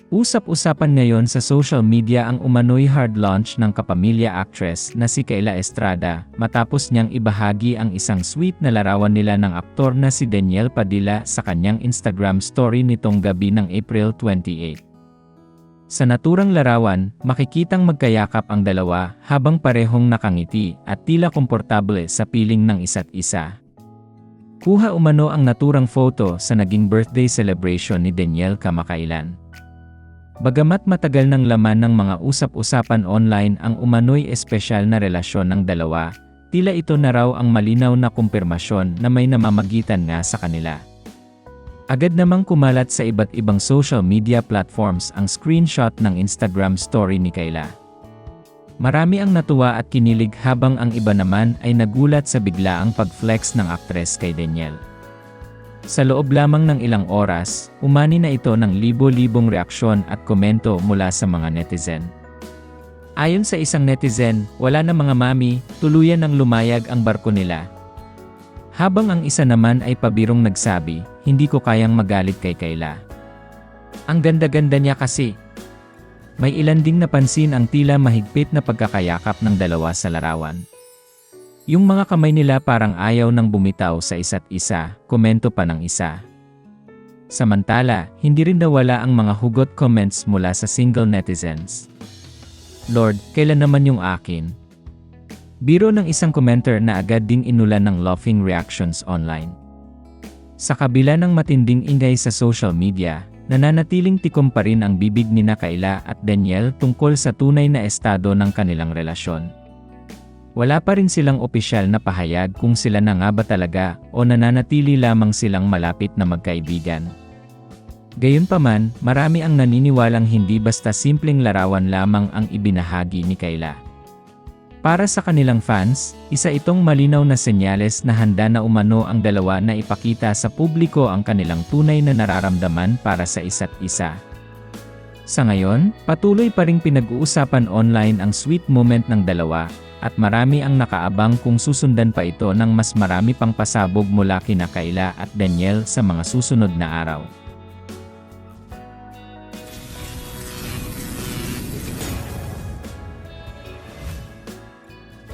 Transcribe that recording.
Usap-usapan ngayon sa social media ang umano'y hard launch ng kapamilya actress na si Kayla Estrada matapos niyang ibahagi ang isang sweet na larawan nila ng aktor na si Daniel Padilla sa kanyang Instagram story nitong gabi ng April 28. Sa naturang larawan, makikitang magkayakap ang dalawa habang parehong nakangiti at tila komportable sa piling ng isa't isa. Kuha umano ang naturang photo sa naging birthday celebration ni Daniel kamakailan. Bagamat matagal ng laman ng mga usap-usapan online ang umano'y espesyal na relasyon ng dalawa, tila ito na raw ang malinaw na kumpirmasyon na may namamagitan nga sa kanila. Agad namang kumalat sa iba't ibang social media platforms ang screenshot ng Instagram story ni Kayla. Marami ang natuwa at kinilig habang ang iba naman ay nagulat sa biglaang pag-flex ng aktres kay Daniel. Sa loob lamang ng ilang oras, umani na ito ng libo-libong reaksyon at komento mula sa mga netizen. Ayon sa isang netizen, wala na mga mami, tuluyan ng lumayag ang barko nila. Habang ang isa naman ay pabirong nagsabi, hindi ko kayang magalit kay Kayla. Ang ganda-ganda niya kasi. May ilan ding napansin ang tila mahigpit na pagkakayakap ng dalawa sa larawan. Yung mga kamay nila parang ayaw nang bumitaw sa isa't isa, komento pa ng isa. Samantala, hindi rin nawala ang mga hugot comments mula sa single netizens. Lord, kailan naman yung akin? Biro ng isang commenter na agad ding inulan ng laughing reactions online. Sa kabila ng matinding ingay sa social media, nananatiling tikom pa rin ang bibig ni Kayla at Daniel tungkol sa tunay na estado ng kanilang relasyon. Wala pa rin silang opisyal na pahayag kung sila na nga ba talaga o nananatili lamang silang malapit na magkaibigan. Gayunpaman, marami ang naniniwalang hindi basta simpleng larawan lamang ang ibinahagi ni Kayla. Para sa kanilang fans, isa itong malinaw na senyales na handa na umano ang dalawa na ipakita sa publiko ang kanilang tunay na nararamdaman para sa isa't isa. Sa ngayon, patuloy pa ring pinag-uusapan online ang sweet moment ng dalawa, at marami ang nakaabang kung susundan pa ito ng mas marami pang pasabog mula kina Kayla at Daniel sa mga susunod na araw.